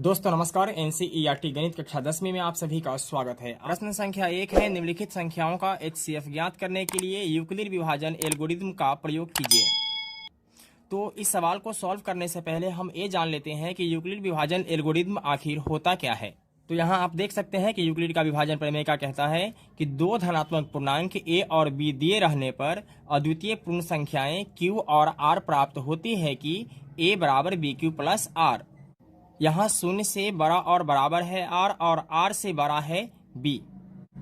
दोस्तों नमस्कार। एनसीईआरटी गणित कक्षा 10वीं में आप सभी का स्वागत है। प्रश्न संख्या 1 है, निम्नलिखित संख्याओं का एचसीएफ ज्ञात करने के लिए यूक्लिड विभाजन एल्गोरिथम का प्रयोग कीजिए। तो इस सवाल को सॉल्व करने से पहले हम ये जान लेते हैं कि यूक्लिड विभाजन एल्गोरिथम आखिर होता क्या है। तो यहाँ आप देख सकते हैं कि यूक्लिड का विभाजन प्रमेय का कहता है कि दो धनात्मक पूर्णांक a और b दिए रहने पर अद्वितीय पूर्ण संख्याएं q और r प्राप्त होती है कि a बराबर bq प्लस r। यहाँ शून्य से बड़ा और बराबर है r और r से बड़ा है b।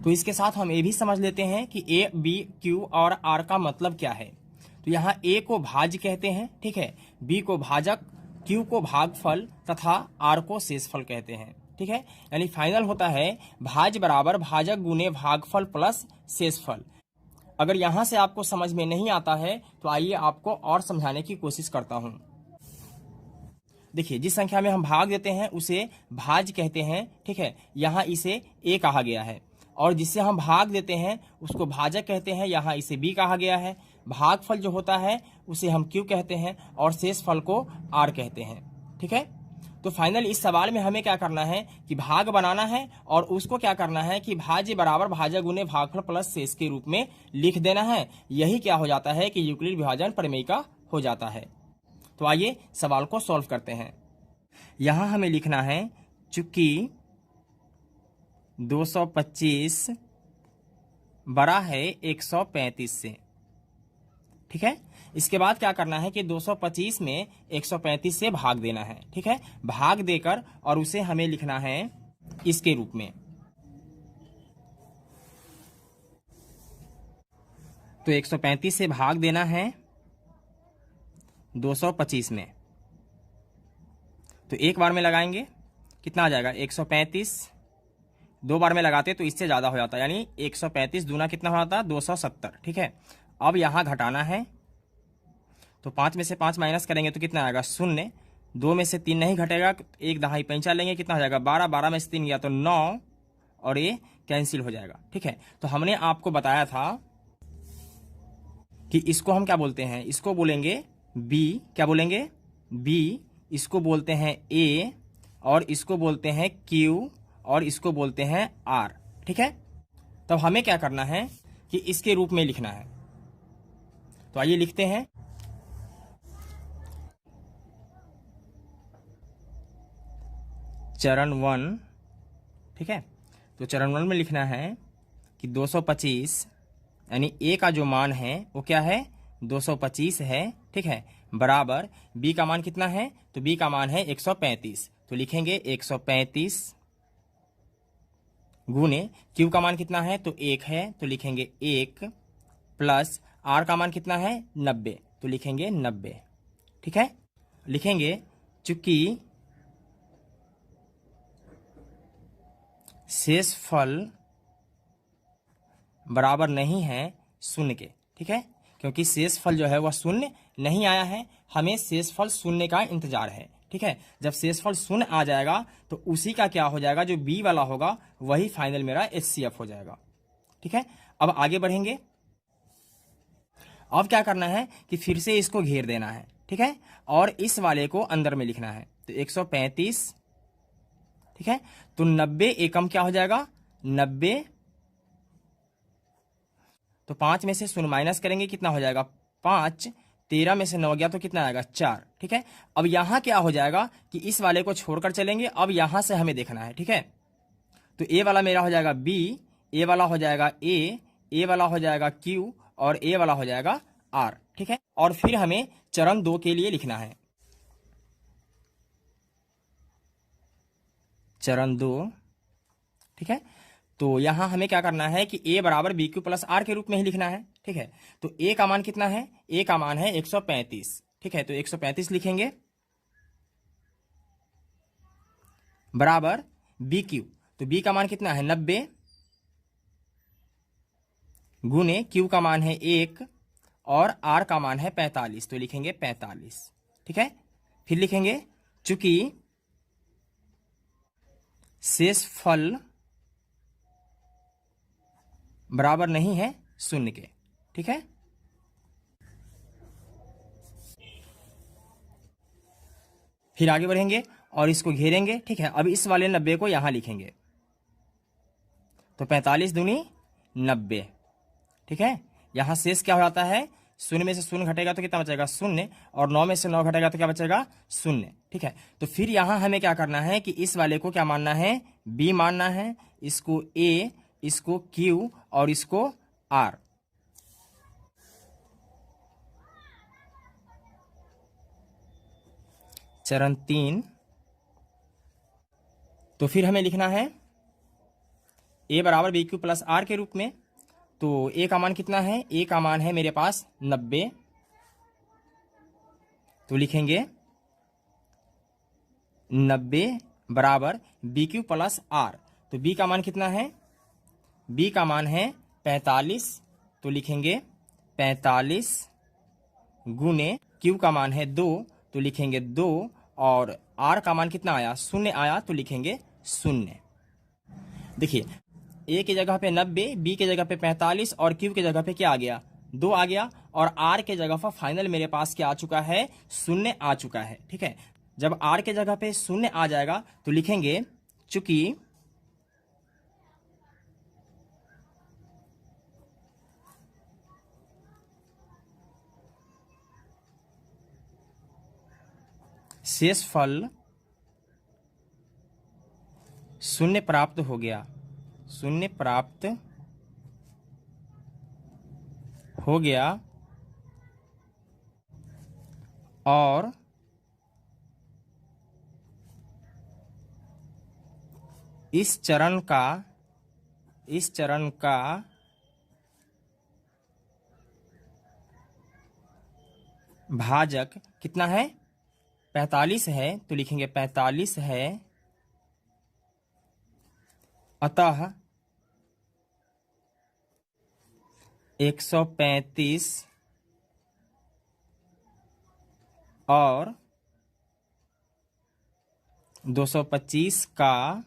तो इसके साथ हम ये भी समझ लेते हैं कि a, b, q और r का मतलब क्या है। तो यहाँ a को भाज्य कहते हैं, ठीक है, b को भाजक, q को भागफल तथा r को शेषफल कहते हैं, ठीक है। यानी फाइनल होता है भाज्य बराबर भाजक गुने भागफल प्लस शेषफल। अगर यहाँ से आपको समझ में नहीं आता है तो आइए आपको और समझाने की कोशिश करता हूँ। देखिए, जिस संख्या में हम भाग देते हैं उसे भाज्य कहते हैं, ठीक है, यहाँ इसे a कहा गया है। और जिससे हम भाग देते हैं उसको भाजक कहते हैं, यहाँ इसे b कहा गया है। भागफल जो होता है उसे हम q कहते हैं और शेषफल को r कहते हैं, ठीक है। तो फाइनल इस सवाल में हमें क्या करना है कि भाग बनाना है और उसको क्या करना है कि भाज्य बराबर भाजक गुने भागफल प्लस शेष के रूप में लिख देना है। यही क्या हो जाता है कि यूक्लिड विभाजन प्रमेय का हो जाता है। तो आइए सवाल को सॉल्व करते हैं। यहां हमें लिखना है चूंकि 225 बड़ा है 135 से, ठीक है। इसके बाद क्या करना है कि 225 में 135 से भाग देना है, ठीक है। भाग देकर और उसे हमें लिखना है इसके रूप में। तो 135 से भाग देना है 225 में। तो एक बार में लगाएंगे कितना आ जाएगा 135, दो बार में लगाते तो इससे ज्यादा हो जाता, यानी 135 दूना कितना हो जाता 270, ठीक है। अब यहां घटाना है तो 5 में से 5 माइनस करेंगे तो कितना आएगा 0। 2 में से 3 नहीं घटेगा, एक दहाई पैंचा लेंगे, कितना हो जाएगा 12, 12 में से 3 गया तो 9 और ये कैंसिल हो जाएगा, ठीक है। तो हमने आपको बताया था कि इसको हम क्या बोलते हैं, इसको बोलेंगे b, क्या बोलेंगे b, इसको बोलते हैं a और इसको बोलते हैं q और इसको बोलते हैं r, ठीक है। तब हमें क्या करना है कि इसके रूप में लिखना है। तो आइए लिखते हैं। चरण 1, ठीक है। तो चरण 1 में लिखना है कि 225 यानी a का जो मान है वो क्या है 225 है, ठीक है, बराबर b का मान कितना है, तो b का मान है 135। तो लिखेंगे 135 गुने q का मान कितना है तो 1 है, तो लिखेंगे 1 प्लस r का मान कितना है 90, तो लिखेंगे 90, ठीक है। लिखेंगे चूंकि शेषफल बराबर नहीं है शून्य के, ठीक है, क्योंकि शेषफल जो है वह शून्य नहीं आया है, हमें शेषफल शून्य का इंतजार है, ठीक है। जब शेषफल शून्य आ जाएगा तो उसी का क्या हो जाएगा, जो बी वाला होगा वही फाइनल मेरा एचसीएफ हो जाएगा, ठीक है। अब आगे बढ़ेंगे। अब क्या करना है कि फिर से इसको घेर देना है, ठीक है, और इस वाले को अंदर में लिखना है। तो 135, ठीक है। तो 90 एकम क्या हो जाएगा 90, तो 5 में से 0 माइनस करेंगे कितना हो जाएगा 5, 13 में से 9 गया तो कितना आएगा 4, ठीक है। अब यहां क्या हो जाएगा कि इस वाले को छोड़कर चलेंगे, अब यहां से हमें देखना है, ठीक है। तो ए वाला मेरा हो जाएगा b, ए वाला हो जाएगा ए वाला हो जाएगा q और ए वाला हो जाएगा r, ठीक है। और फिर हमें चरण 2 के लिए लिखना है। चरण 2, ठीक है। तो यहां हमें क्या करना है कि a बराबर बी क्यू प्लस आर के रूप में ही लिखना है, ठीक है। तो a का मान कितना है, a का मान है 135, ठीक है। तो 135 लिखेंगे बराबर बी क्यू, तो b का मान कितना है 90 गुने q का मान है 1 और r का मान है 45, तो लिखेंगे 45, ठीक है। फिर लिखेंगे चूंकि शेषफल बराबर नहीं है शून्य के, ठीक है। फिर आगे बढ़ेंगे और इसको घेरेंगे, ठीक है। अब इस वाले 90 को यहाँ लिखेंगे, तो 45 दूनी 90, ठीक है। यहाँ शेष क्या हो जाता है, शून्य में से शून्य घटेगा तो कितना बचेगा, शून्य, और 9 में से 9 घटेगा तो क्या बचेगा, शून्य, ठीक है। तो फिर यहाँ हमें क्या करना है कि इस वाले को क्या मानना है, बी मानना है, इसको ए, इसको क्यू और इसको आर। चरण 3, तो फिर हमें लिखना है ए बराबर बी क्यू प्लस आर के रूप में। तो ए का मान कितना है, ए का मान है मेरे पास 90, तो लिखेंगे 90 बराबर बी क्यू प्लस आर। तो बी का मान कितना है, बी का मान है 45, तो लिखेंगे 45 गुने क्यू का मान है 2, तो लिखेंगे 2, और आर का मान कितना आया, शून्य आया, तो लिखेंगे 0। देखिए ए की जगह पे 90, बी की जगह पे 45 और क्यू की जगह पे क्या आ गया, 2 आ गया, और आर के जगह पर फाइनल मेरे पास क्या आ चुका है, 0 आ चुका है, ठीक है। जब आर के जगह पे 0 आ जाएगा तो लिखेंगे चूंकि शेषफल 0 प्राप्त हो गया, 0 प्राप्त हो गया, और इस चरण का भाजक कितना है, 45 है, तो लिखेंगे 45 है, अतः 135 और 225 का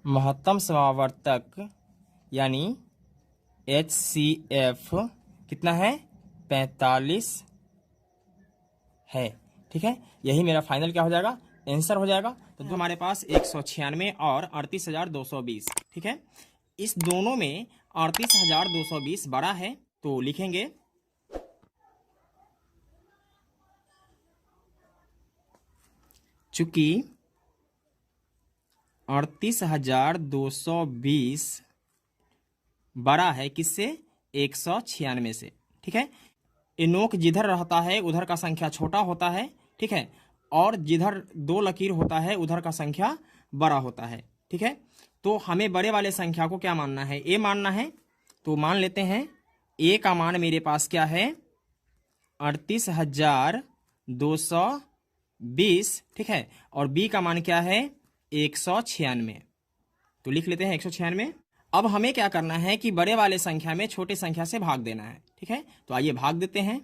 महत्तम समावर्तक यानी HCF कितना है, 45 है, ठीक है। यही मेरा फाइनल क्या हो जाएगा, आंसर हो जाएगा। तो जो हमारे पास 196 और 38,220, ठीक है। इस दोनों में 38,220 बड़ा है, तो लिखेंगे चूंकि 38,220 बड़ा है किससे, 196 से, ठीक है। ये नोक जिधर रहता है उधर का संख्या छोटा होता है, ठीक है, और जिधर 2 लकीर होता है उधर का संख्या बड़ा होता है, ठीक है। तो हमें बड़े वाले संख्या को क्या मानना है, ए मानना है। तो मान लेते हैं ए का मान मेरे पास क्या है, 38,220, ठीक है, और बी का मान क्या है, 196, तो लिख लेते हैं 196। अब हमें क्या करना है कि बड़े वाले संख्या में छोटे संख्या से भाग देना है, ठीक है। तो आइए भाग देते हैं,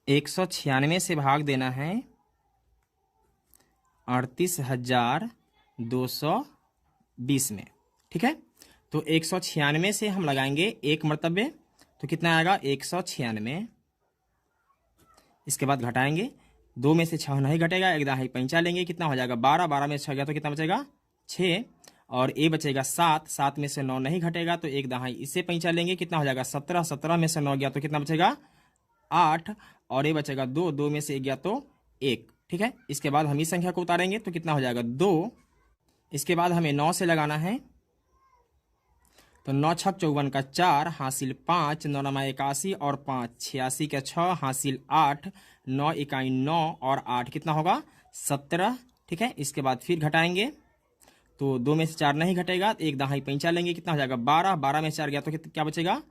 196 से भाग देना है 38,220 में, ठीक है। तो 196 से हम लगाएंगे एक मर्तबे, तो कितना आएगा, 196। इसके बाद घटाएंगे, 2 में से 6 नहीं घटेगा, एक दहाई पैंचा लेंगे, कितना हो जाएगा 12, 12 में से 6 गया तो कितना बचेगा 6, और ए बचेगा 7, 7 में से 9 नहीं घटेगा तो एक दहाई इससे पैंचा लेंगे, कितना हो जाएगा 17, 17 में से 9 गया तो कितना बचेगा 8, और ए बचेगा 2, 2 में से 1 गया तो 1, ठीक है। इसके बाद हम इस संख्या को उतारेंगे तो कितना हो जाएगा 2। इसके बाद हमें 9 से लगाना है, तो 9 छक 54 का 4 हासिल 5, 9 नमा 81 और 5 86 का 6 हासिल 8, 9 इकाई 9 और 8 कितना होगा 17, ठीक है। इसके बाद फिर घटाएंगे, तो 2 में से 4 नहीं घटेगा, एक दहाई पैंचा लेंगे, कितना हो जाएगा 12, 12 में से 4 गया तो क्या बचेगा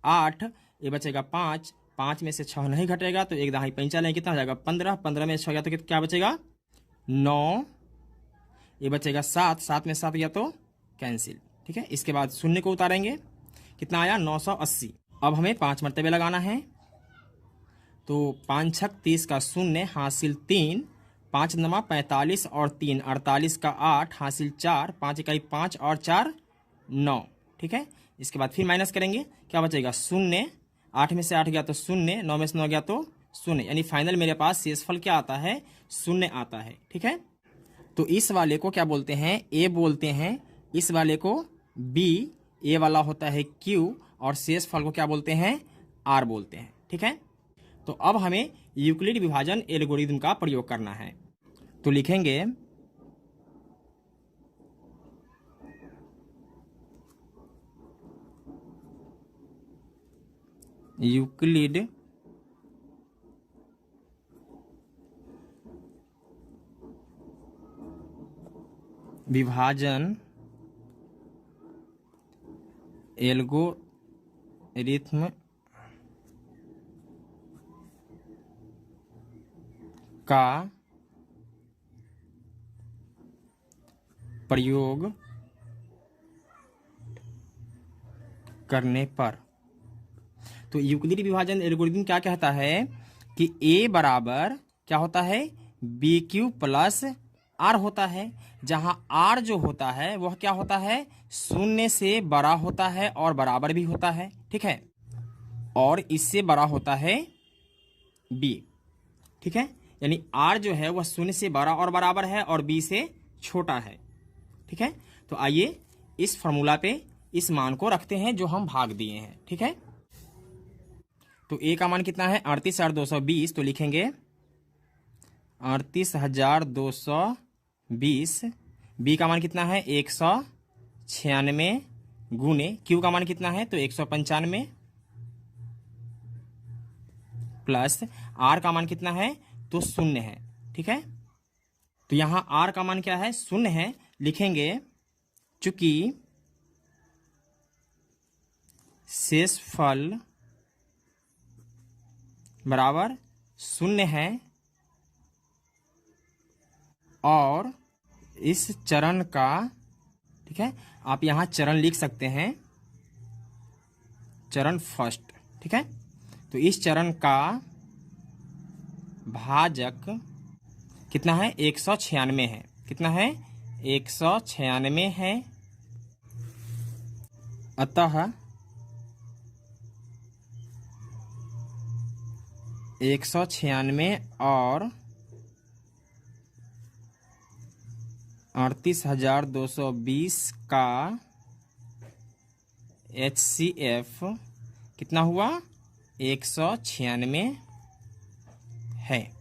8, ये बचेगा 5, 5 में से 6 नहीं घटेगा तो एक दहाई पैंचा लेंगे, कितना हो जाएगा 15, 15 में से 6 गया तो क्या बचेगा 9, ये बचेगा 7, 7 में 7 गया तो कैंसिल, ठीक है। इसके बाद शून्य को उतारेंगे, कितना आया 980। अब हमें 5 मरतबे लगाना है, तो 5 छक 30 का 0 हासिल 3, 5 नमा 45 और 3 48 का 8 हासिल 4, 5 इकाई 5 और 4 9, ठीक है। इसके बाद फिर माइनस करेंगे, क्या बचेगा 0, 8 में से 8 गया तो 0, 9 में से 9 गया तो शून्य, यानी फाइनल मेरे पास शेषफल क्या आता है, शून्य आता है। ठीक है, तो इस वाले को क्या बोलते हैं, ए बोलते हैं, इस वाले को बी, ए वाला होता है क्यू, और शेषफल को क्या बोलते हैं, आर बोलते हैं। ठीक है, तो अब हमें यूक्लिड विभाजन एल्गोरिथम का प्रयोग करना है। तो लिखेंगे यूक्लिड विभाजन एल्गोरिथम का प्रयोग करने पर। तो यूक्लिड विभाजन एल्गोरिथम क्या कहता है कि ए बराबर क्या होता है, बी क्यू प्लस आर होता है, जहां आर जो होता है वह क्या होता है, शून्य से बड़ा होता है और बराबर भी होता है। ठीक है, और इससे बड़ा होता है बी। ठीक है, यानी आर जो है वह शून्य से बड़ा और बराबर है और बी से छोटा है। ठीक है, तो आइए इस फॉर्मूला पे इस मान को रखते हैं जो हम भाग दिए हैं। ठीक है, तो ए का मान कितना है, 38,220, तो लिखेंगे 38,220। बी का मान कितना है, 196 गुने क्यू का मान कितना है, तो 195 प्लस आर का मान कितना है, तो शून्य है। ठीक है, तो यहां आर का मान क्या है, शून्य है, लिखेंगे चूंकि शेषफल बराबर शून्य है और इस चरण का, ठीक है, आप यहां चरण लिख सकते हैं, चरण फर्स्ट। ठीक है, तो इस चरण का भाजक कितना है, 196 है। कितना है, 196 है। अतः 196 और 38,220 का HCF कितना हुआ, 196 है।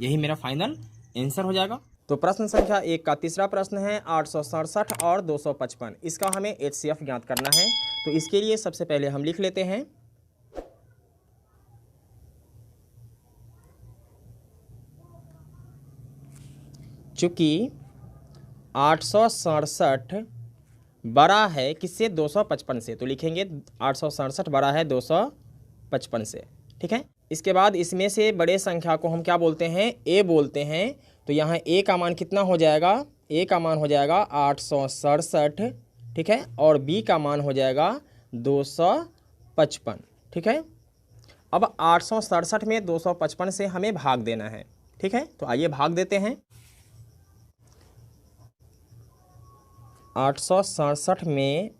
यही मेरा फाइनल आंसर हो जाएगा। तो प्रश्न संख्या 1 का तीसरा प्रश्न है 867 और 255, इसका हमें HCF ज्ञात करना है। तो इसके लिए सबसे पहले हम लिख लेते हैं चूंकि 867 बड़ा है किससे, 255 से, तो लिखेंगे 867 बड़ा है 255 से। ठीक है, इसके बाद इसमें से बड़े संख्या को हम क्या बोलते हैं, ए बोलते हैं। तो यहाँ ए का मान कितना हो जाएगा, ए का मान हो जाएगा 867। ठीक है, और बी का मान हो जाएगा 255। ठीक है, अब 867 में 255 से हमें भाग देना है। ठीक है, तो आइए भाग देते हैं। 867 में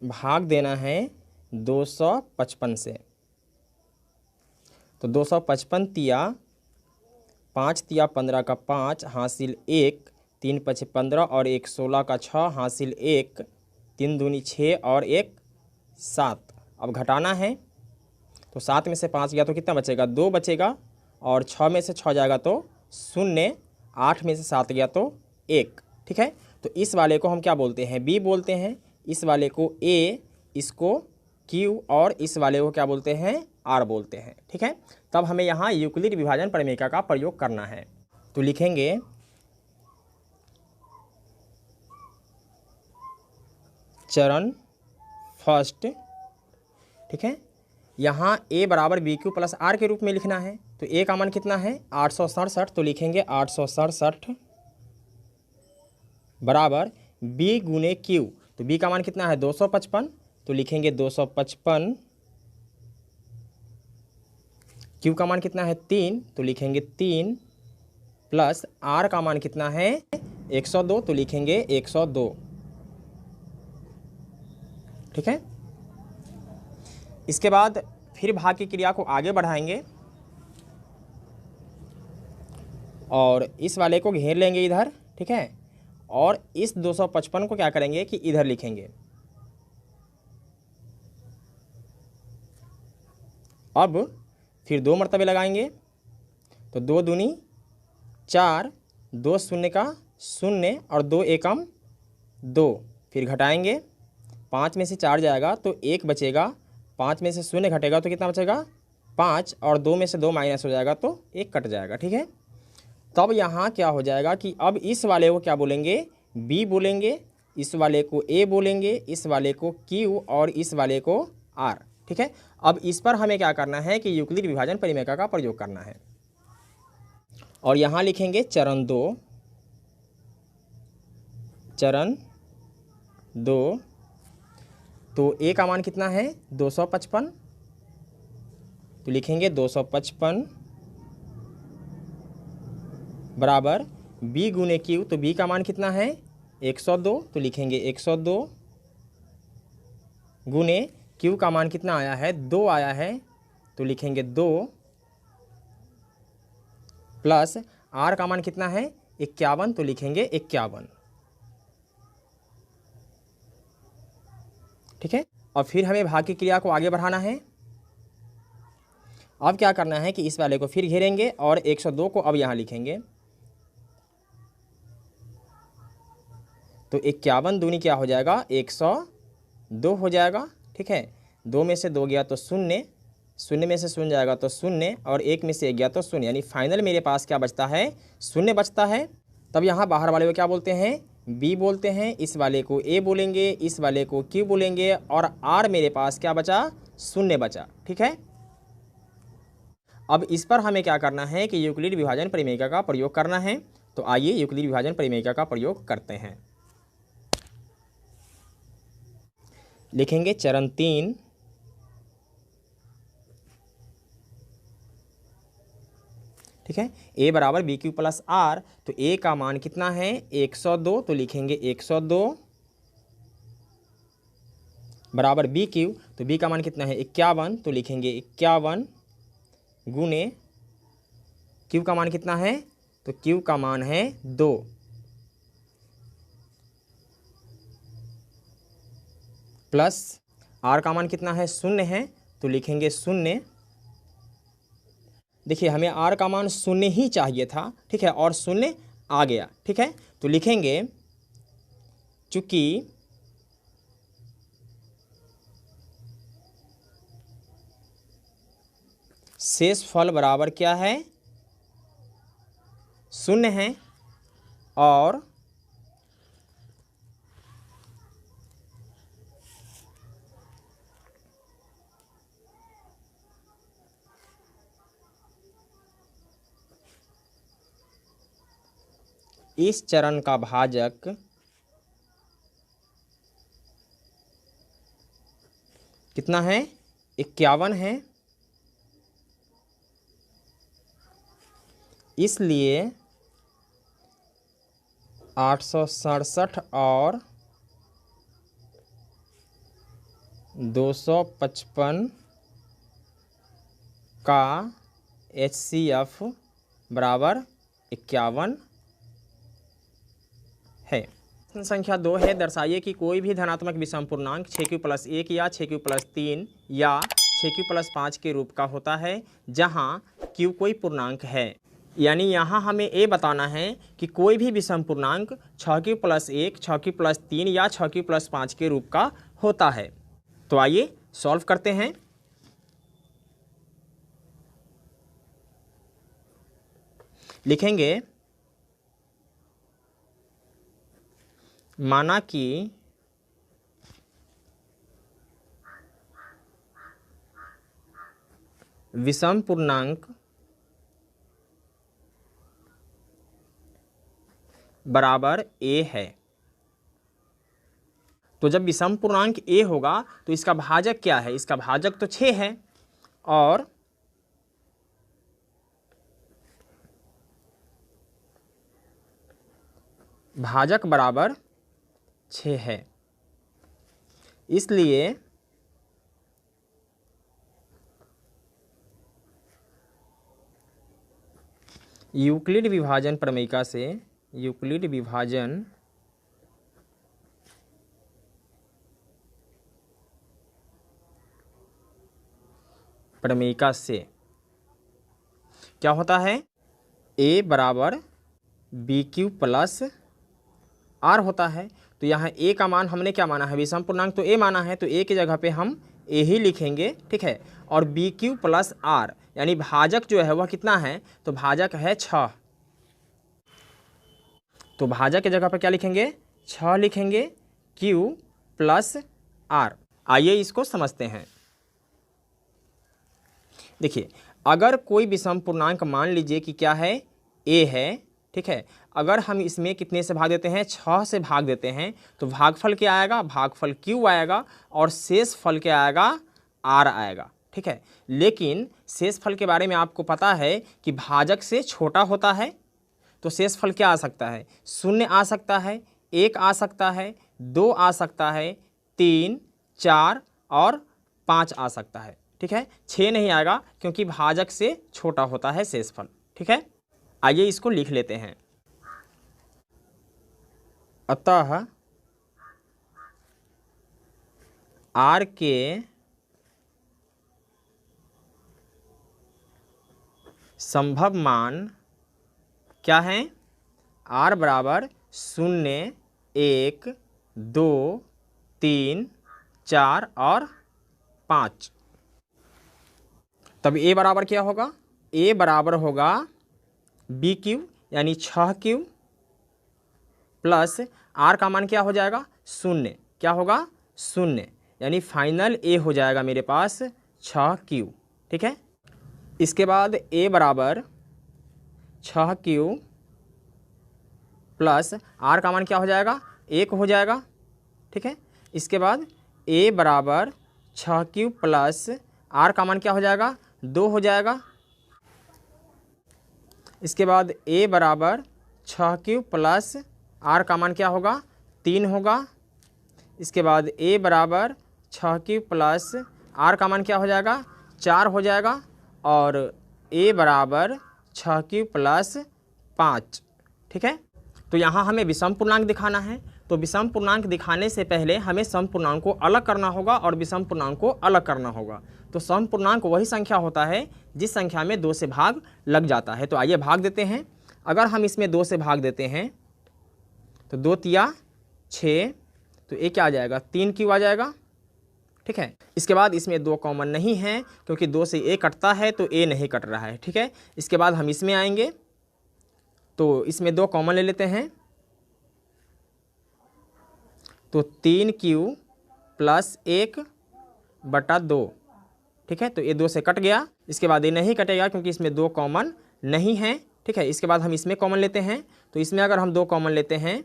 भाग देना है 255 से, तो 255 तिया 5 तिया 15 का 5 हासिल 1, 3 5 15 और 1 16 का 6 हासिल 1, 3 दूनी 6 और 1 7। अब घटाना है, तो 7 में से 5 गया तो कितना बचेगा, 2 बचेगा, और 6 में से 6 जाएगा तो 0, 8 में से 7 गया तो 1। ठीक है, तो इस वाले को हम क्या बोलते हैं, बी बोलते हैं, इस वाले को ए, इसको क्यू, और इस वाले को क्या बोलते हैं, आर बोलते हैं। ठीक है, तब हमें यहाँ यूक्लिड विभाजन प्रमेय का प्रयोग करना है। तो लिखेंगे चरण फर्स्ट। ठीक है, यहाँ ए बराबर बी क्यू प्लस आर के रूप में लिखना है। तो ए का मान कितना है, 867, तो लिखेंगे 867 बराबर बी गुने क्यू। तो बी का मान कितना है, 255, तो लिखेंगे 255। क्यू का मान कितना है, 3, तो लिखेंगे 3, प्लस आर का मान कितना है, 102, तो लिखेंगे 102। ठीक है, इसके बाद फिर भाग की क्रिया को आगे बढ़ाएंगे और इस वाले को घेर लेंगे इधर, ठीक है, और इस 255 को क्या करेंगे कि इधर लिखेंगे। अब फिर 2 मरतबे लगाएंगे, तो 2 दूनी 4, 2 शून्य का 0 और 2 एकम 2, फिर घटाएंगे, 5 में से 4 जाएगा तो 1 बचेगा, 5 में से 0 घटेगा तो कितना बचेगा 5, और 2 में से 2 माइनस हो जाएगा तो 1 कट जाएगा, ठीक है। तब यहाँ क्या हो जाएगा कि अब इस वाले को क्या बोलेंगे, बी बोलेंगे, इस वाले को ए बोलेंगे, इस वाले को क्यू और इस वाले को आर, ठीक है। अब इस पर हमें क्या करना है कि यूक्लिड विभाजन परिमेय का प्रयोग करना है और यहाँ लिखेंगे चरण 2, तो ए का मान कितना है 255, तो लिखेंगे 255 बराबर b गुने क्यू, तो b का मान कितना है 102, तो लिखेंगे 102 गुने q का मान कितना आया है 2 आया है, तो लिखेंगे 2 प्लस r का मान कितना है 51, तो लिखेंगे 51, ठीक है। और फिर हमें भाग की क्रिया को आगे बढ़ाना है। अब क्या करना है कि इस वाले को फिर घेरेंगे और 102 को अब यहाँ लिखेंगे, तो 51 दूनी क्या हो जाएगा 102 हो जाएगा, ठीक है। 2 में से 2 गया तो 0, 0 में से 0 जाएगा तो 0 और 1 में से 1 गया तो 0, यानी फाइनल मेरे पास क्या बचता है 0 बचता है। तब यहाँ बाहर वाले को क्या बोलते हैं b बोलते हैं, इस वाले को a बोलेंगे, इस वाले को q बोलेंगे और r मेरे पास क्या बचा 0 बचा, ठीक है। अब इस पर हमें क्या करना है कि यूक्लिड विभाजन परिमेय का प्रयोग करना है, तो आइए यूक्लिड विभाजन परिमेय का प्रयोग करते हैं। लिखेंगे चरण 3, ठीक है, a बराबर बी क्यू प्लस आर, तो a का मान कितना है 102, तो लिखेंगे 102 बराबर बी क्यू, तो b का मान कितना है 51, तो लिखेंगे 51 गुने q का मान कितना है, तो q का मान है 2 प्लस r का मान कितना है 0 है, तो लिखेंगे 0। देखिए हमें r का मान 0 ही चाहिए था, ठीक है, और 0 आ गया, ठीक है, तो लिखेंगे चूंकि शेष फल बराबर क्या है 0 है और इस चरण का भाजक कितना है 51 है, इसलिए 867 और 255 का HCF बराबर 51 है। प्रश्न संख्या 2 है, दर्शाइए कि कोई भी धनात्मक विषम पूर्णांक 6q प्लस 1 या 6q प्लस 3 या 6q प्लस 5 के रूप का होता है जहां q कोई पूर्णांक है। यानी यहाँ हमें ये बताना है कि कोई भी विषम पूर्णांक 6q प्लस 1, 6q प्लस 3 या 6q प्लस 5 के रूप का होता है। तो आइए सॉल्व करते हैं। लिखेंगे माना कि विषम पूर्णांक बराबर a है। तो जब विषम पूर्णांक a होगा तो इसका भाजक क्या है, इसका भाजक तो 6 है और भाजक बराबर 6 है, इसलिए यूक्लिड विभाजन प्रमेयिका से, यूक्लिड विभाजन प्रमेयिका से क्या होता है, a बराबर बी क्यू प्लस आर होता है। तो यहाँ a का मान हमने क्या माना है, विषम पूर्णांक तो a माना है, तो a की जगह पे हम a ही लिखेंगे, ठीक है। और बी क्यू प्लस आर यानी भाजक जो है वह कितना है, तो भाजक है 6। तो भाजक की जगह पर क्या लिखेंगे, 6 लिखेंगे, q प्लस आर। आइए इसको समझते हैं। देखिए, अगर कोई विषम पूर्णांक मान लीजिए कि क्या है, a है, ठीक है। अगर हम इसमें कितने से भाग देते हैं, 6 से भाग देते हैं, तो भागफल क्या आएगा, भागफल q आएगा और शेष फल क्या आएगा, r आएगा, ठीक है। लेकिन शेष फल के बारे में आपको पता है कि भाजक से छोटा होता है, तो शेष फल क्या आ सकता है, 0 आ सकता है, 1 आ सकता है, 2 आ सकता है, 3, 4 और 5 आ सकता है, ठीक है। 6 नहीं आएगा क्योंकि भाजक से छोटा होता है शेषफल, ठीक है। आइए इसको लिख लेते हैं। अतः r के संभव मान क्या है, r बराबर 0, 1, 2, 3, 4 और 5। तब a बराबर क्या होगा, a बराबर होगा बी क्यू यानी 6q प्लस r का मान क्या हो जाएगा, 0, क्या होगा 0, यानी फाइनल a हो जाएगा मेरे पास 6q, ठीक है। इसके बाद a बराबर 6q प्लस r का मान क्या हो जाएगा, 1 हो जाएगा, ठीक है। इसके बाद a बराबर 6q प्लस r का मान क्या हो जाएगा, 2 हो जाएगा। इसके बाद a बराबर 6q प्लस r का मान क्या होगा, 3 होगा। इसके बाद a बराबर 6q प्लस r का मान क्या हो जाएगा, 4 हो जाएगा। और a बराबर 6q प्लस 5, ठीक है। तो यहाँ हमें विषम पूर्णांक दिखाना है, तो विषम पूर्णांक दिखाने से पहले हमें सम पूर्णांक को अलग करना होगा और विषम पूर्णांक को अलग करना होगा। तो सम पूर्णांक वही संख्या होता है जिस संख्या में 2 से भाग लग जाता है। तो आइए भाग देते हैं। अगर हम इसमें 2 से भाग देते हैं तो 2 तिया 6, तो ये क्या आ जाएगा, 3q आ जाएगा, ठीक है। इसके बाद इसमें 2 कॉमन नहीं है क्योंकि 2 से a कटता है तो a नहीं कट रहा है, ठीक है। इसके बाद हम इसमें आएंगे तो इसमें 2 कॉमन ले लेते हैं, तो 3q प्लस 1 बटा 2, ठीक है। तो ये 2 से कट गया। इसके बाद ये नहीं कटेगा क्योंकि इसमें 2 कॉमन नहीं है, ठीक है। इसके बाद हम इसमें कॉमन लेते हैं, तो इसमें अगर हम 2 कॉमन लेते हैं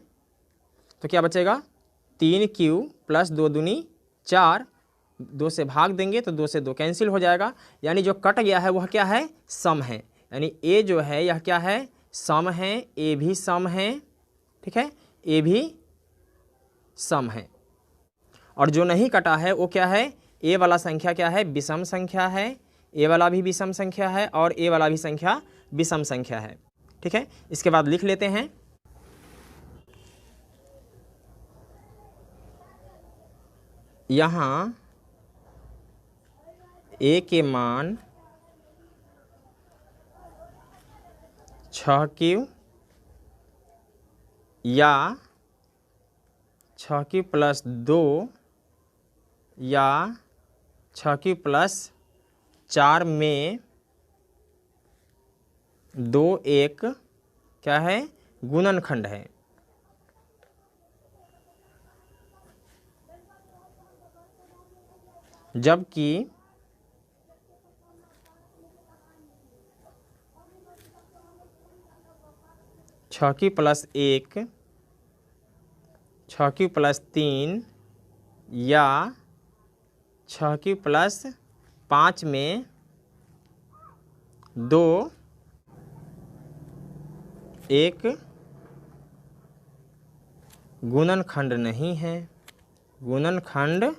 तो क्या बचेगा, 3q प्लस 2 दूनी 4, 2 से भाग देंगे तो 2 से 2 कैंसिल हो जाएगा। यानी जो कट गया है वह क्या है, सम है। यानी a जो है यह क्या है, सम है, a भी सम है, ठीक है, a भी सम है। और जो नहीं कटा है वो क्या है, a वाला संख्या क्या है, विषम संख्या है, a वाला भी विषम संख्या है और a वाला भी संख्या विषम संख्या है, ठीक है। इसके बाद लिख लेते हैं, यहाँ a के मान 6q या 6q प्लस 2 या 6q प्लस 4 में 2 एक क्या है, गुणनखंड है। जबकि 6q प्लस 1, 6q प्लस 3 या 6q प्लस 5 में 2 एक गुणनखंड नहीं है, गुणनखंड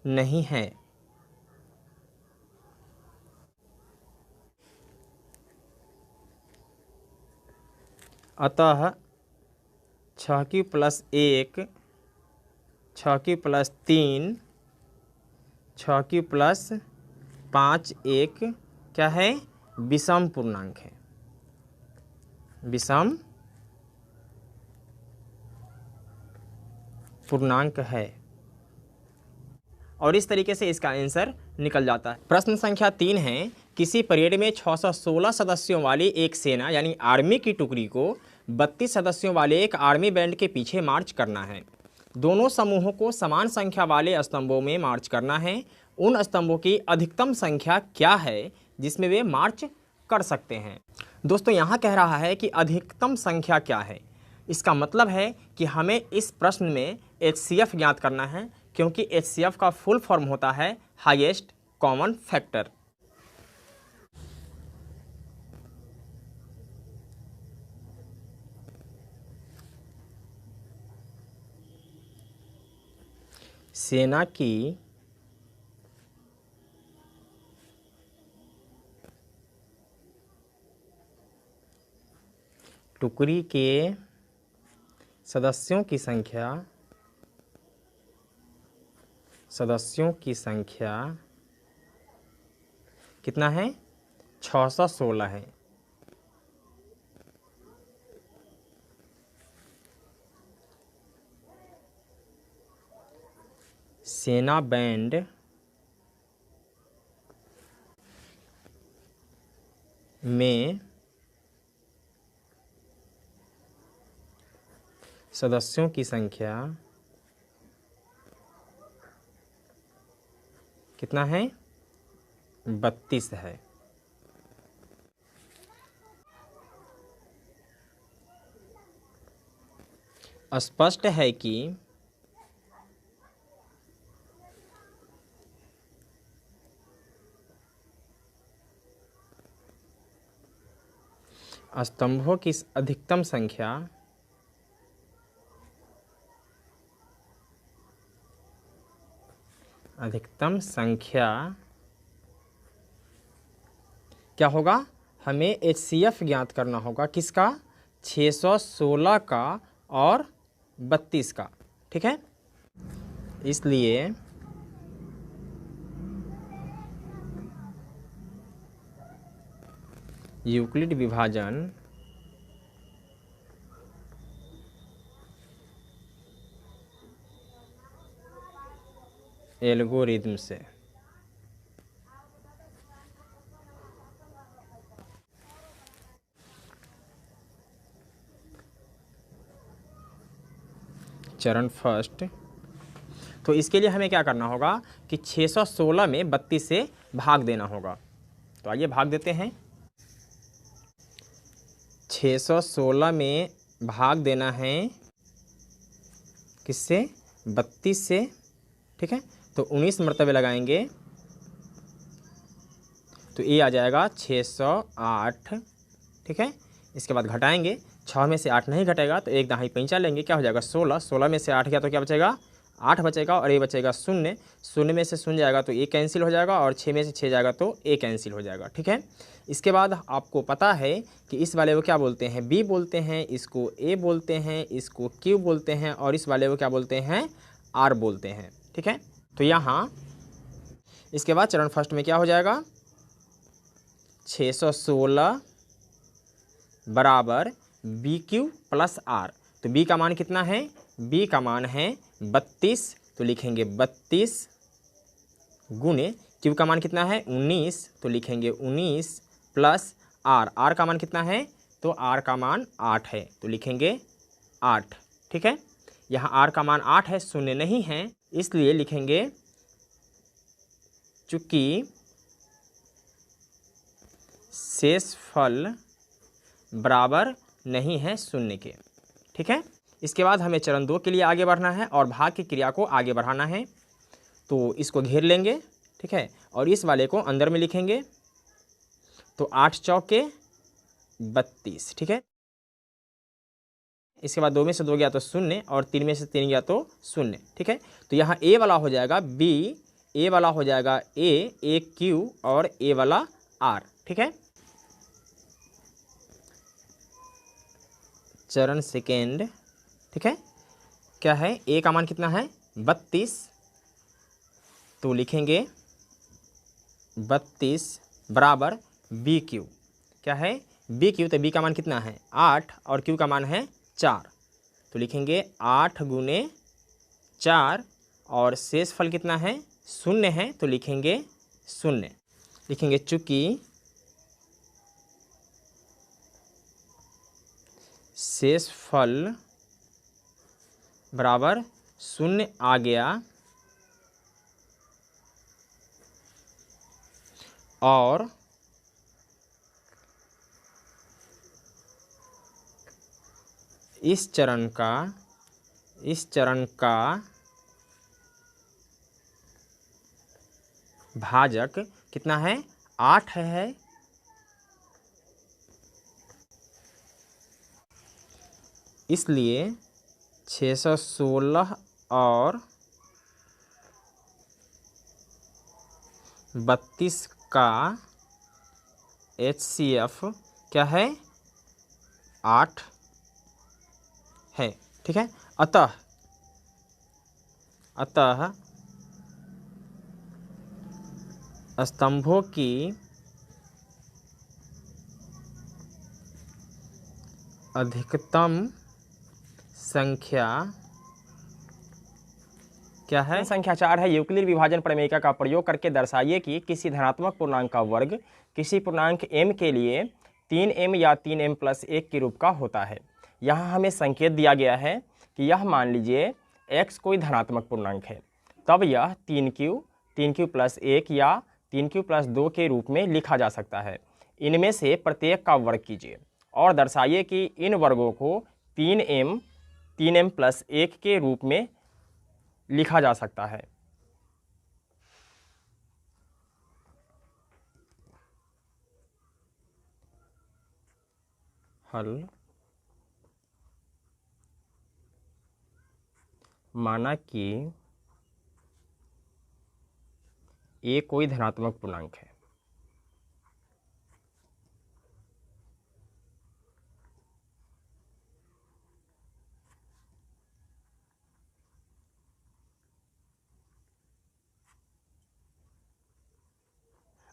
नहीं है। अतः 6q+1, 6q+3, 6q+5 एक क्या है, विषम पूर्णांक है, विषम पूर्णांक है। और इस तरीके से इसका आंसर निकल जाता है। प्रश्न संख्या 3 है, किसी परेड में 616 सदस्यों वाली एक सेना यानी आर्मी की टुकड़ी को 32 सदस्यों वाले एक आर्मी बैंड के पीछे मार्च करना है। दोनों समूहों को समान संख्या वाले स्तंभों में मार्च करना है। उन स्तंभों की अधिकतम संख्या क्या है जिसमें वे मार्च कर सकते हैं। दोस्तों यहाँ कह रहा है कि अधिकतम संख्या क्या है। इसका मतलब है कि हमें इस प्रश्न में HCF ज्ञात करना है, क्योंकि HCF का फुल फॉर्म होता है हाईएस्ट कॉमन फैक्टर। सेना की टुकड़ी के सदस्यों की संख्या कितना है, 616 है। सेना बैंड में सदस्यों की संख्या कितना है, 32 है। स्पष्ट है कि स्तंभों की अधिकतम संख्या क्या होगा, हमें HCF ज्ञात करना होगा, किसका, 616 का और 32 का। ठीक है, इसलिए यूक्लिड विभाजन एल्गोरिथम से चरण फर्स्ट। तो इसके लिए हमें क्या करना होगा कि 616 में 32 से भाग देना होगा। तो आइए भाग देते हैं। 616 में भाग देना है किससे, 32 से। ठीक है, तो 19 मरतबे लगाएंगे तो ये आ जाएगा 608। ठीक है, इसके बाद घटाएंगे, 6 में से 8 नहीं घटेगा तो एक दहाई पैंचा लेंगे, क्या हो जाएगा 16। 16 में से 8 गया तो क्या बचेगा, 8 बचेगा, और ये बचेगा 0। 0 में से 0 जाएगा तो ये कैंसिल हो जाएगा, और 6 में से 6 जाएगा तो ए कैंसिल हो जाएगा। ठीक है, इसके बाद आपको पता है कि इस वाले को क्या बोलते हैं, बी बोलते हैं, इसको ए बोलते हैं, इसको क्यू बोलते हैं, और इस वाले को क्या बोलते हैं, आर बोलते हैं। ठीक है, तो यहाँ इसके बाद चरण फर्स्ट में क्या हो जाएगा, 616 बराबर बी क्यू प्लस आर। तो बी का मान कितना है, बी का मान है 32, तो लिखेंगे 32 गुने क्यू का मान कितना है 19, तो लिखेंगे 19 प्लस आर। आर का मान कितना है, तो आर का मान 8 है, तो लिखेंगे 8। ठीक है, यहाँ आर का मान 8 है, 0 नहीं है, इसलिए लिखेंगे चूंकि शेषफल बराबर नहीं है 0 के। ठीक है, इसके बाद हमें चरण 2 के लिए आगे बढ़ना है और भाग की क्रिया को आगे बढ़ाना है। तो इसको घेर लेंगे, ठीक है, और इस वाले को अंदर में लिखेंगे, तो 8 चौके 32। ठीक है, इसके बाद 2 में से 2 गया तो 0, और 3 में से 3 गया तो 0। ठीक है, तो यहाँ ए वाला हो जाएगा बी, ए वाला हो जाएगा ए क्यू, और ए वाला आर। ठीक है, चरण सेकेंड, ठीक है। क्या है, ए का मान कितना है 32, तो लिखेंगे 32 बराबर बी क्यू। क्या है बी क्यू, तो बी का मान कितना है 8 और क्यू का मान है 4, तो लिखेंगे 8 गुने 4 और शेष फल कितना है 0 है, तो लिखेंगे 0। लिखेंगे चूंकि शेष फल बराबर 0 आ गया और इस चरण का भाजक कितना है 8 है, इसलिए 616 और 32 का HCF क्या है 8 है, ठीक है। अतः स्तंभों की अधिकतम संख्या क्या है, संख्या 4 है। यूक्लिड विभाजन प्रमेय का प्रयोग करके दर्शाइए कि किसी धनात्मक पूर्णांक का वर्ग किसी पूर्णांक m के लिए 3m या 3m + 1 के रूप का होता है। यहाँ हमें संकेत दिया गया है कि यह मान लीजिए x कोई धनात्मक पूर्णांक है, तब यह 3q + 1 या 3q + 2 के रूप में लिखा जा सकता है। इनमें से प्रत्येक का वर्ग कीजिए और दर्शाइए कि इन वर्गों को 3m + 1 के रूप में लिखा जा सकता है। हल माना कि ए कोई धनात्मक पूर्णांक है,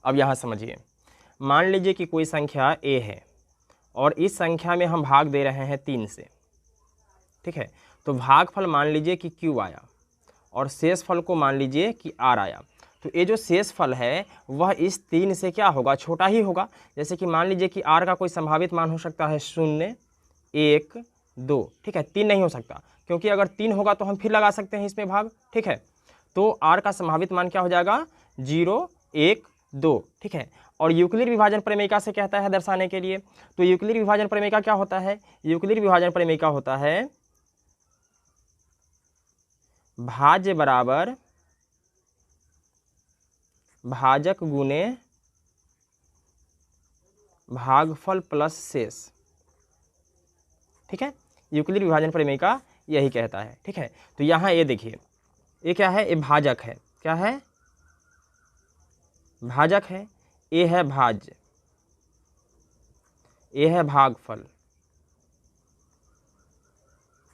अब यहाँ समझिए, मान लीजिए कि कोई संख्या a है और इस संख्या में हम भाग दे रहे हैं 3 से, ठीक है। तो भागफल मान लीजिए कि q आया और शेष फल को मान लीजिए कि r आया, तो ये जो शेष फल है वह इस 3 से क्या होगा, छोटा ही होगा। जैसे कि मान लीजिए कि r का कोई संभावित मान हो सकता है 0, 1, 2, ठीक है। 3 नहीं हो सकता, क्योंकि अगर 3 होगा तो हम फिर लगा सकते हैं इसमें भाग, ठीक है। तो r का संभावित मान क्या हो जाएगा 0, 1, 2, ठीक है। और यूक्लिड विभाजन प्रमेय से कहता है दर्शाने के लिए, तो यूक्लिड विभाजन प्रमेय क्या होता है, यूक्लिड विभाजन प्रमेय होता है भाज्य बराबर भाजक गुने भागफल प्लस शेष, ठीक है। यूक्लिड विभाजन प्रमेय यही कहता है, ठीक है। तो यहाँ ये देखिए, ये क्या है, ये भाजक है, क्या है भाजक है, ये है भाज्य, ये है भागफल,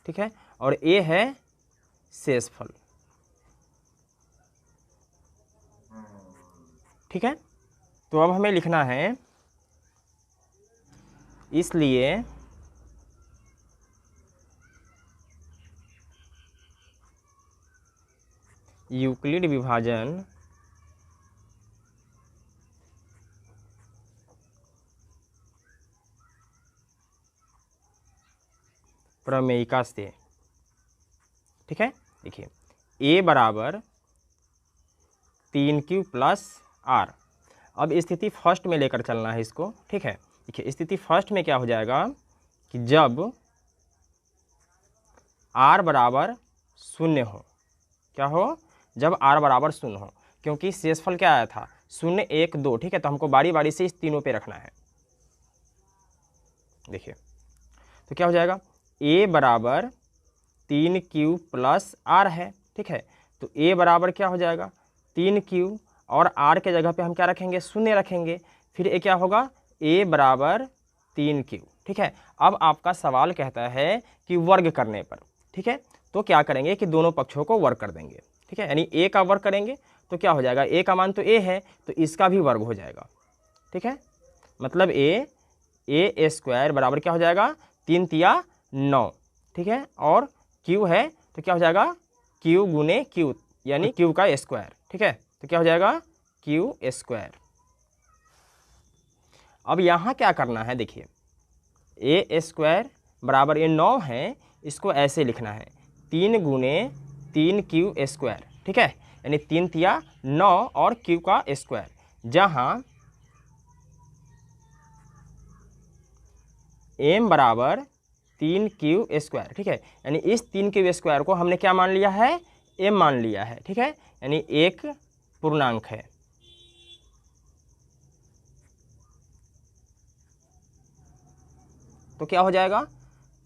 ठीक है, और ये है शेषफल, ठीक है। तो अब हमें लिखना है, इसलिए यूक्लिड विभाजन प्रमेयिका से, ठीक है। देखिए a बराबर 3q + r। अब स्थिति फर्स्ट में लेकर चलना है इसको, ठीक है। देखिए स्थिति फर्स्ट में क्या हो जाएगा कि जब r बराबर 0 हो, क्या हो, जब r बराबर 0 हो, क्योंकि शेषफल क्या आया था 0, 1, 2, ठीक है। तो हमको बारी बारी से इस तीनों पे रखना है। देखिए तो क्या हो जाएगा, a बराबर 3q + r है, ठीक है। तो a बराबर क्या हो जाएगा 3q और r के जगह पे हम क्या रखेंगे 0 रखेंगे, फिर ये क्या होगा a बराबर 3q, ठीक है। अब आपका सवाल कहता है कि वर्ग करने पर, ठीक है, तो क्या करेंगे कि दोनों पक्षों को वर्ग कर देंगे, ठीक है, यानी a का वर्ग करेंगे तो क्या हो जाएगा, a का मान तो a है तो इसका भी वर्ग हो जाएगा, ठीक है। मतलब a स्क्वायर बराबर क्या हो जाएगा, 3 तिया 9, ठीक है, और q है तो क्या हो जाएगा, q गुने q, यानी q का स्क्वायर, ठीक है, तो क्या हो जाएगा q स्क्वायर। अब यहाँ क्या करना है, देखिए a स्क्वायर बराबर ये 9 है, इसको ऐसे लिखना है 3 गुने 3q स्क्वायर, ठीक है, यानी 3 तिया 9 और q का स्क्वायर, जहाँ m बराबर 3q स्क्वायर, ठीक है, यानी इस 3q स्क्वायर को हमने क्या मान लिया है, m मान लिया है, ठीक है, यानी एक पूर्णांक है। तो क्या हो जाएगा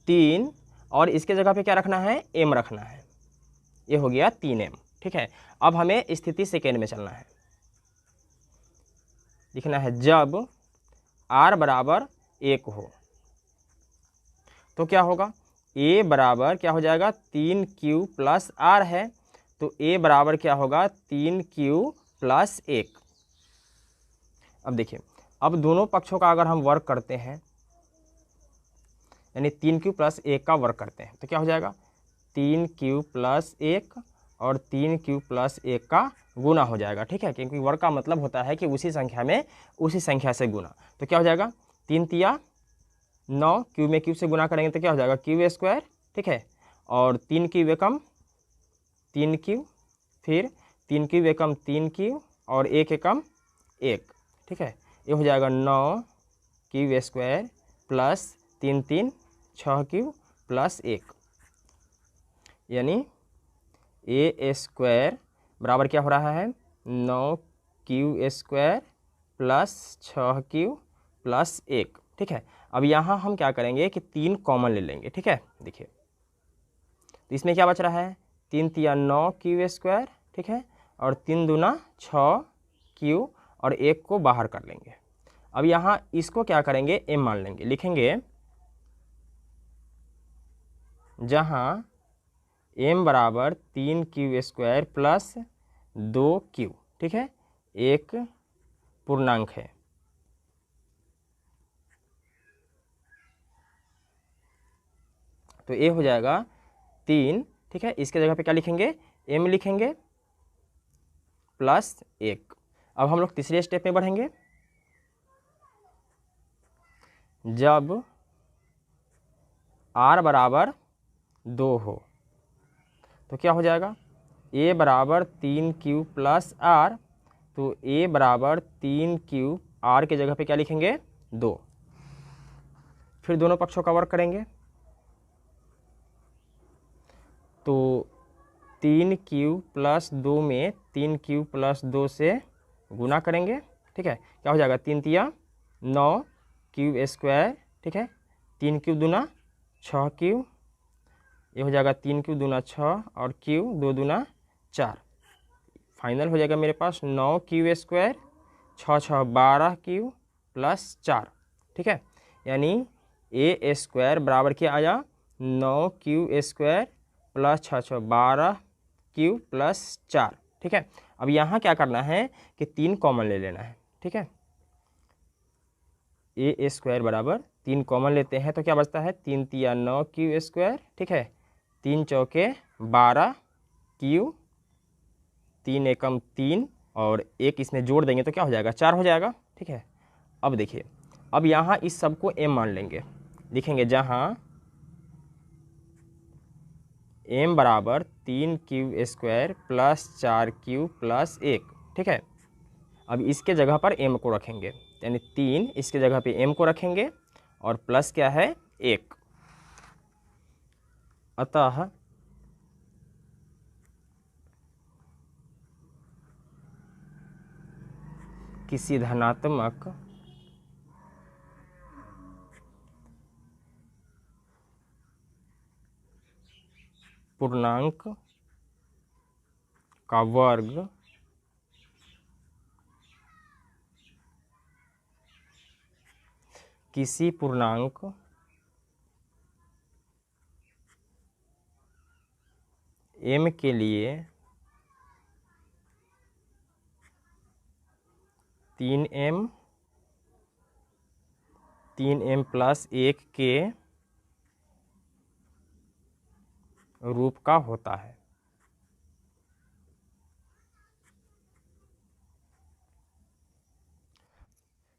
3 और इसके जगह पे क्या रखना है, m रखना है, ये हो गया 3m, ठीक है। अब हमें स्थिति सेकेंड में चलना है, लिखना है जब r बराबर 1 हो तो क्या होगा, a बराबर क्या हो जाएगा 3q प्लस r है, तो a बराबर क्या होगा 3q प्लस 1। अब देखिए, अब दोनों पक्षों का अगर हम वर्ग करते हैं, यानी 3q प्लस 1 का वर्ग करते हैं तो क्या हो जाएगा 3q प्लस 1 और 3q प्लस 1 का गुना हो जाएगा, ठीक है, क्योंकि वर्ग का मतलब होता है कि उसी संख्या में उसी संख्या से गुना। तो क्या हो जाएगा 3 तिया 9, क्यू में क्यू से गुना करेंगे तो क्या हो जाएगा क्यू स्क्वायर, ठीक है, और 3q एकम 3q, फिर 3q एकम 3q और 1 एकम 1, ठीक है, ये हो जाएगा 9q square plus 3 3 6q plus 1, यानी a स्क्वायर बराबर क्या हो रहा है 9q square plus 6q plus 1, ठीक है। अब यहाँ हम क्या करेंगे कि 3 कॉमन ले लेंगे, ठीक है, देखिए तो इसमें क्या बच रहा है 3 तिया 9q स्क्वायर, ठीक है, और 3 दूना 6q और 1 को बाहर कर लेंगे। अब यहाँ इसको क्या करेंगे m मान लेंगे, लिखेंगे जहाँ m बराबर 3q स्क्वायर प्लस 2q, ठीक है, एक पूर्णांक है, तो ये हो जाएगा 3, ठीक है, इसके जगह पे क्या लिखेंगे m लिखेंगे प्लस 1। अब हम लोग तीसरे स्टेप में बढ़ेंगे, जब r बराबर 2 हो तो क्या हो जाएगा a बराबर 3q प्लस r, तो a बराबर 3q, r के जगह पे क्या लिखेंगे 2, फिर दोनों पक्षों का वर्ग करेंगे तो 3q प्लस 2 में 3q प्लस 2 से गुना करेंगे, ठीक है, क्या हो जाएगा 3 तिया 9q स्क्वायर, ठीक है, 3q दूना 6q, ये हो जाएगा 3q दूना 6 और q 2 दूना 4, फाइनल हो जाएगा मेरे पास 9q स्क्वायर 6 6 12q प्लस 4, ठीक है, यानी a स्क्वायर बराबर क्या आया 9q square plus 6 6 12q plus 4, ठीक है। अब यहाँ क्या करना है कि 3 कॉमन ले लेना है, ठीक है, a स्क्वायर बराबर 3 कॉमन लेते हैं तो क्या बचता है 3 तिया 9q स्क्वायर, ठीक है, 3 चौके 12q, 3 एकम 3 और 1 इसमें जोड़ देंगे तो क्या हो जाएगा 4 हो जाएगा, ठीक है। अब देखिए, अब यहाँ इस सब को m मान लेंगे, लिखेंगे जहाँ m बराबर 3q square plus 4q plus 1, ठीक है। अब इसके जगह पर m को रखेंगे, यानी 3 इसके जगह पे m को रखेंगे और प्लस क्या है 1, अतः किसी धनात्मक पूर्णांक का वर्ग किसी पूर्णांक m के लिए 3m 3m प्लस 1 के रूप का होता है।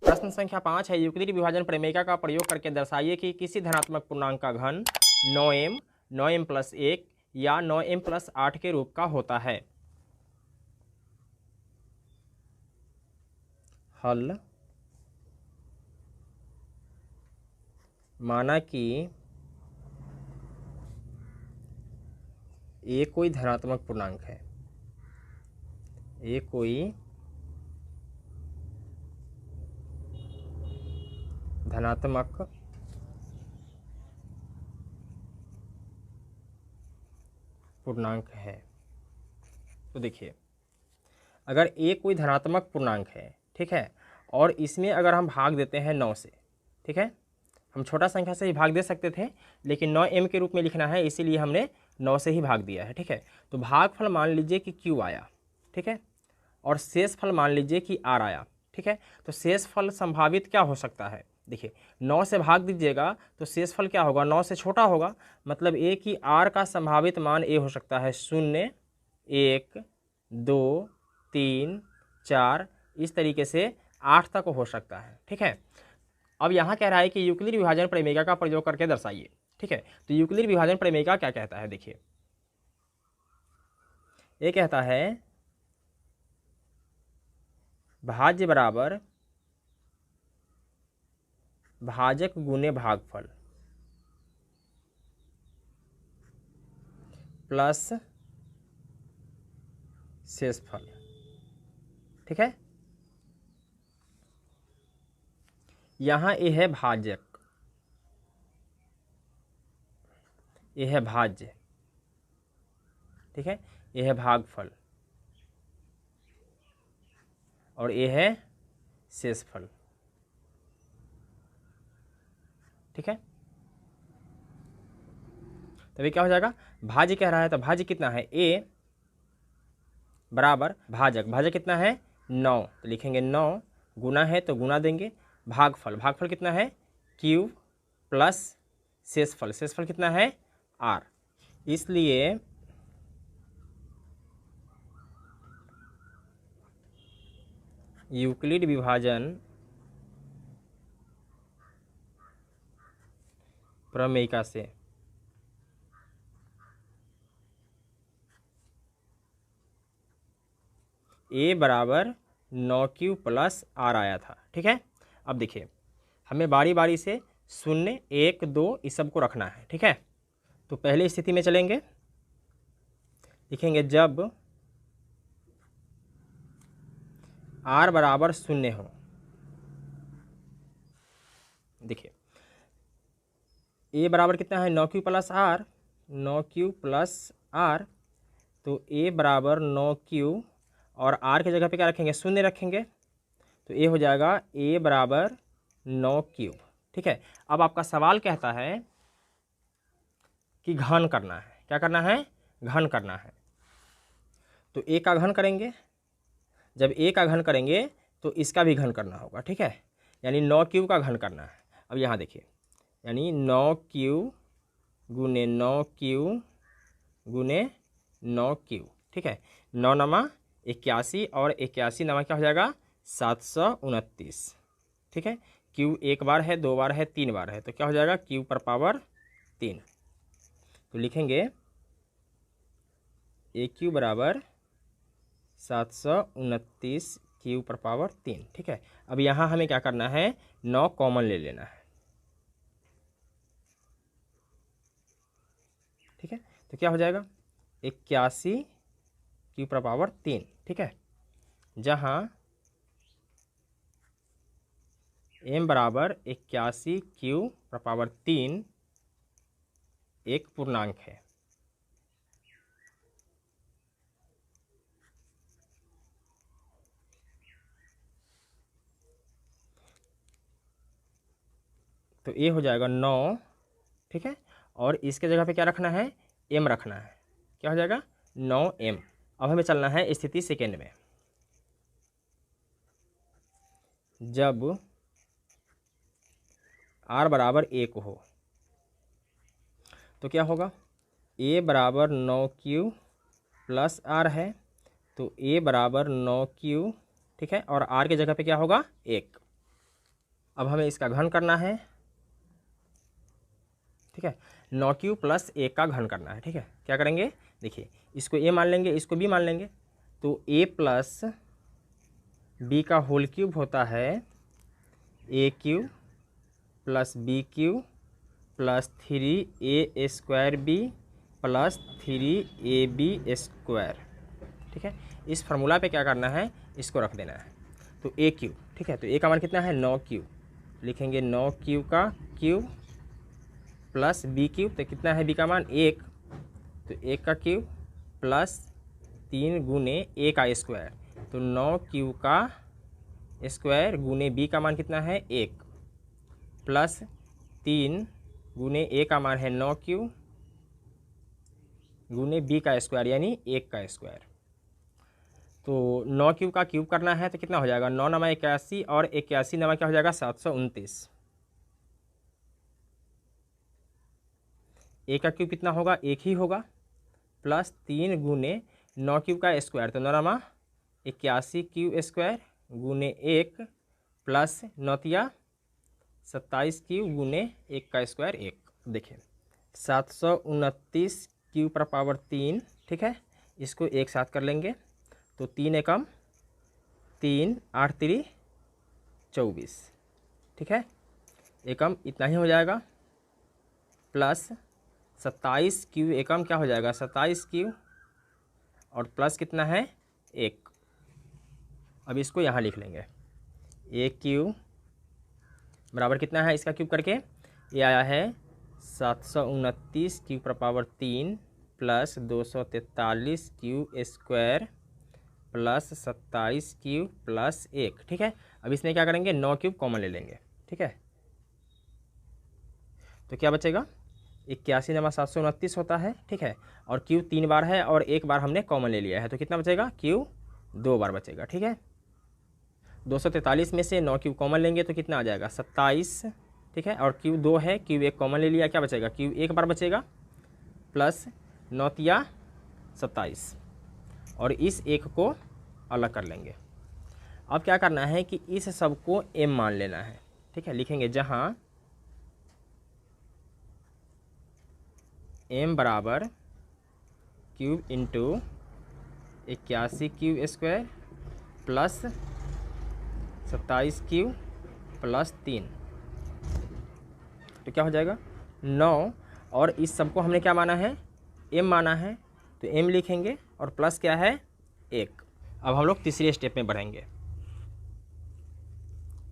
प्रश्न संख्या 5 है, यूक्लिड विभाजन प्रमेय का प्रयोग करके दर्शाइए कि किसी धनात्मक पूर्णांक का घन 9m 9m प्लस 1 या 9m प्लस 8 के रूप का होता है। हल, माना कि ये कोई धनात्मक पूर्णांक है, ये कोई धनात्मक पूर्णांक है। तो देखिए, अगर ए कोई धनात्मक पूर्णांक है, ठीक है, और इसमें अगर हम भाग देते हैं 9 से, ठीक है, हम छोटा संख्या से ही भाग दे सकते थे, लेकिन 9m के रूप में लिखना है, इसीलिए हमने 9 से ही भाग दिया है, ठीक है। तो भागफल मान लीजिए कि q आया, ठीक है, और शेषफल मान लीजिए कि r आया, ठीक है। तो शेषफल संभावित क्या हो सकता है, देखिए 9 से भाग दीजिएगा तो शेषफल क्या होगा, 9 से छोटा होगा, मतलब a की r का संभावित मान a हो सकता है 0 1 2 3 4, इस तरीके से 8 तक हो सकता है, ठीक है। अब यहाँ कह रहा है कि यूक्लिड विभाजन प्रमेय का प्रयोग करके दर्शाइए, ठीक है। तो यूक्लिड विभाजन प्रमेय क्या कहता है, देखिए ये कहता है भाज्य बराबर भाजक गुने भागफल प्लस शेषफल, ठीक है। यहाँ ये है भाजक, ये है भाज्य, ठीक है, ये है भागफल और ये है शेषफल, ठीक है। तभी क्या हो जाएगा, भाज्य कह रहा है तो भाज्य कितना है, a बराबर भाजक, भाजक कितना है 9, तो लिखेंगे 9, गुना है तो गुना देंगे, भागफल, भागफल कितना है q प्लस शेषफल, शेषफल कितना है r। इसलिए यूक्लिड विभाजन प्रमेय से a बराबर 9q प्लस r आया था, ठीक है। अब देखिए, हमें बारी बारी से 0 1 2 इस सब को रखना है, ठीक है। तो पहले स्थिति में चलेंगे, लिखेंगे जब r बराबर 0 हो, देखिए a बराबर कितना है 9q plus r, 9q plus r, तो a बराबर 9q और r की जगह पे क्या रखेंगे 0 रखेंगे, तो a हो जाएगा a बराबर 9q, ठीक है। अब आपका सवाल कहता है कि घन करना है, क्या करना है, घन करना है, तो a का घन करेंगे, जब a का घन करेंगे तो इसका भी घन करना होगा, ठीक है, यानी 9q का घन करना है। अब यहाँ देखिए, यानी 9q गुने 9q गुने 9q, ठीक है, 9 नमा 81 और 81 नमा क्या हो जाएगा 729, ठीक है। q एक बार है, 2 बार है, 3 बार है, तो क्या हो जाएगा q पर पावर 3, तो लिखेंगे AQ बराबर 729 q पर पावर 3, ठीक है। अब यहाँ हमें क्या करना है, 9 कॉमन ले लेना है, ठीक है। तो क्या हो जाएगा 81 q पर पावर 3, ठीक है, जहाँ m बराबर 81 q पर पावर 3 एक पूर्णांक है, तो ये हो जाएगा 9, ठीक है, और इसके जगह पे क्या रखना है m रखना है, क्या हो जाएगा 9m। अब हमें चलना है स्थिति सेकेंड में। जब r बराबर 1 हो तो क्या होगा, a बराबर 9q प्लस r है, तो a बराबर 9q, ठीक है, और r की जगह पे क्या होगा 1। अब हमें इसका घन करना है, ठीक है, 9q प्लस 1 का घन करना है, ठीक है। क्या करेंगे, देखिए इसको a मान लेंगे, इसको b मान लेंगे, तो a प्लस b का होल क्यूब होता है a³ plus b³ plus 3a² plus 3ab², ठीक है। इस फार्मूला पे क्या करना है, इसको रख देना है, तो a³, ठीक है, तो a का मान कितना है 9q, लिखेंगे 9q का क्यूब प्लस b³ तो कितना है b का मान 1, तो 1 का क्यूब प्लस 3 गुने a का स्क्वायर, तो 9q का स्क्वायर गुने b का मान कितना है 1 प्लस 3 गुने a का मान है 9q गुने b का स्क्वायर यानी 1 का स्क्वायर। तो 9q का क्यूब करना है तो कितना हो जाएगा 9 नमा 81 और 81 नमा क्या हो जाएगा 729। a का क्यूब कितना होगा 1 ही होगा, प्लस 3 गुने 9q का स्क्वायर, तो 9 नमा 81q² गुने 1 प्लस 9 27q गुने 1 का स्क्वायर 1। देखिए 729q पर पावर 3, ठीक है, इसको एक साथ कर लेंगे, तो 3 एकम 3 8 3 24, ठीक है, एकम इतना ही हो जाएगा, प्लस 27q एकम क्या हो जाएगा 27q और प्लस कितना है 1। अब इसको यहाँ लिख लेंगे, a³ बराबर कितना है, इसका क्यूब करके ये आया है 729q पर power 3 plus 243q² plus 27q plus 1, ठीक है। अब इसमें क्या करेंगे 9 कॉमन ले लेंगे, ठीक है, तो क्या बचेगा 81 नमा 729 होता है, ठीक है, और q 3 बार है और 1 बार हमने कॉमन ले लिया है, तो कितना बचेगा q 2 बार बचेगा, ठीक है। 243 में से 9 कॉमन लेंगे तो कितना आ जाएगा 27, ठीक है, और q 2 है, q 1 कॉमन ले लिया, क्या बचेगा q 1 बार बचेगा प्लस 9 27, और इस 1 को अलग कर लेंगे। अब क्या करना है कि इस सब को m मान लेना है, ठीक है, लिखेंगे जहाँ m बराबर cube into 81q² plus 27q plus 3, तो क्या हो जाएगा 9, और इस सब को हमने क्या माना है m माना है, तो m लिखेंगे और प्लस क्या है 1। अब हम लोग तीसरे स्टेप में बढ़ेंगे।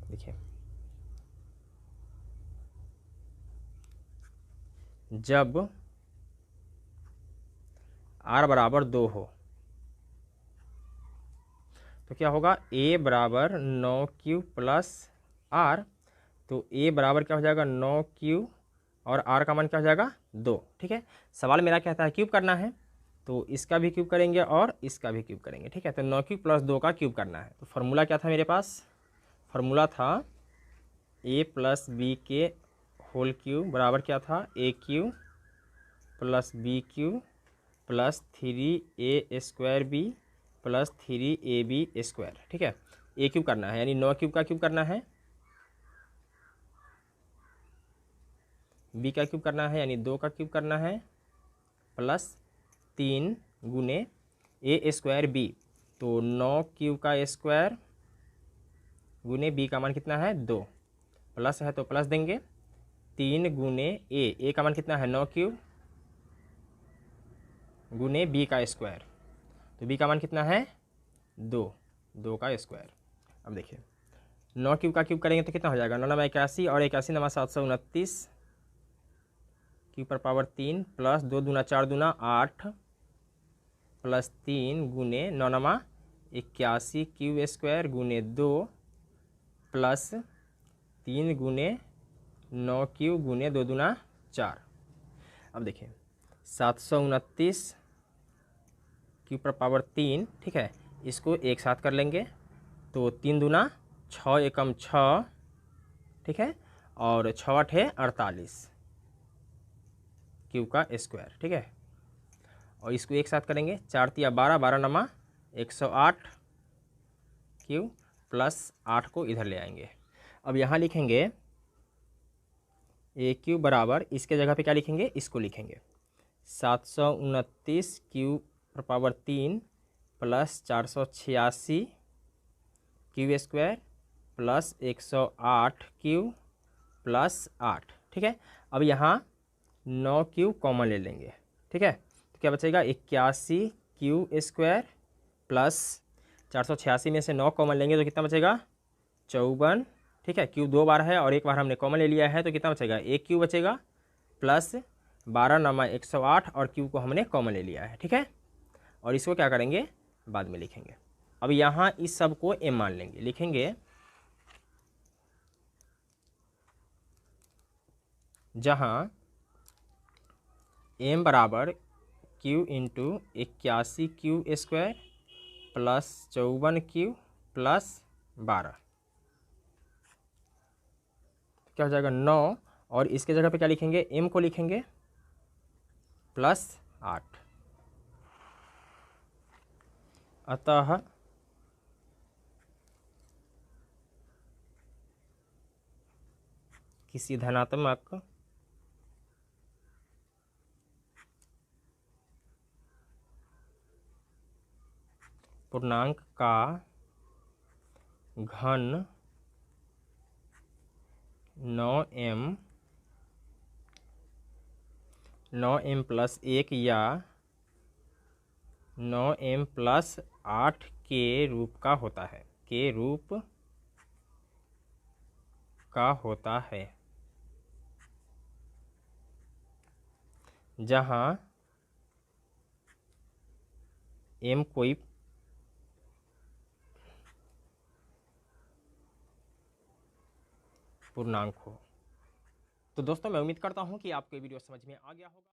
देखिए जब r बराबर 2 हो तो क्या होगा a बराबर 9q प्लस r, तो a बराबर क्या हो जाएगा 9q और r का मान क्या हो जाएगा 2, ठीक है। सवाल मेरा कहता है क्यूब करना है, तो इसका भी क्यूब करेंगे और इसका भी क्यूब करेंगे, ठीक है, तो 9q प्लस 2 का क्यूब करना है। तो फार्मूला क्या था मेरे पास, फार्मूला था a प्लस b के होल क्यूब बराबर क्या था a³ plus b³ plus 3a² plus 3ab², ठीक है। a³ करना है यानी 9 का क्यूब करना है, b का क्यूब करना है यानी 2 का क्यूब करना है, प्लस 3 गुने a² b, तो 9 का स्क्वायर गुने b का मान कितना है 2, प्लस है तो प्लस देंगे, 3 गुने a का मान कितना है 9 गुने b का स्क्वायर, तो b का मान कितना है 2 का स्क्वायर। अब देखिए 9 का क्यूब करेंगे तो कितना हो जाएगा 9 नमा 81 और 81 नमा 729 क्यूब पर पावर 3 प्लस 2 दूना 4 दूना 8 प्लस 3 गुने 9 नमा 81q² गुने 2 प्लस 3 गुने 9q गुने 2 दूना 4। अब देखिए 729 क्यू पर पावर 3, ठीक है, इसको एक साथ कर लेंगे तो 3 दूना 6 एकम 6, ठीक है, और 6 8 48 क्यू का स्क्वायर, ठीक है। और इसको एक साथ करेंगे 4 तिया 12, 12 नमा 108 क्यू प्लस 8 को इधर ले आएंगे। अब यहाँ लिखेंगे ए क्यू बराबर, इसके जगह पे क्या लिखेंगे, इसको लिखेंगे 729 क्यू पर power 3 plus 486 Q square plus 108 Q plus 8, ठीक है। अब यहाँ 9 क्यू कॉमन ले लेंगे, ठीक है, तो क्या बचेगा 81 क्यू स्क्वायर प्लस 486 में से 9 कॉमन लेंगे तो कितना बचेगा 54, ठीक है। क्यू 2 बार है और एक बार हमने कॉमन ले लिया है तो कितना बचेगा 1 क्यू बचेगा प्लस 12 नमा 108 और क्यू को हमने कॉमन ले लिया है, ठीक है। और इसको क्या करेंगे बाद में लिखेंगे। अब यहाँ इस सब को m मान लेंगे, लिखेंगे जहाँ m बराबर q into 81 Q square plus 54 Q plus 12, क्या हो जाएगा 9, और इसके जगह पे क्या लिखेंगे m को लिखेंगे प्लस 8। अतः किसी धनात्मक पूर्णांक का घन 9m प्लस 1 या 9m प्लस 8 के रूप का होता है, के रूप का होता है, जहाँ m कोई पूर्णांक हो। तो दोस्तों मैं उम्मीद करता हूँ कि आपको ये वीडियो समझ में आ गया होगा।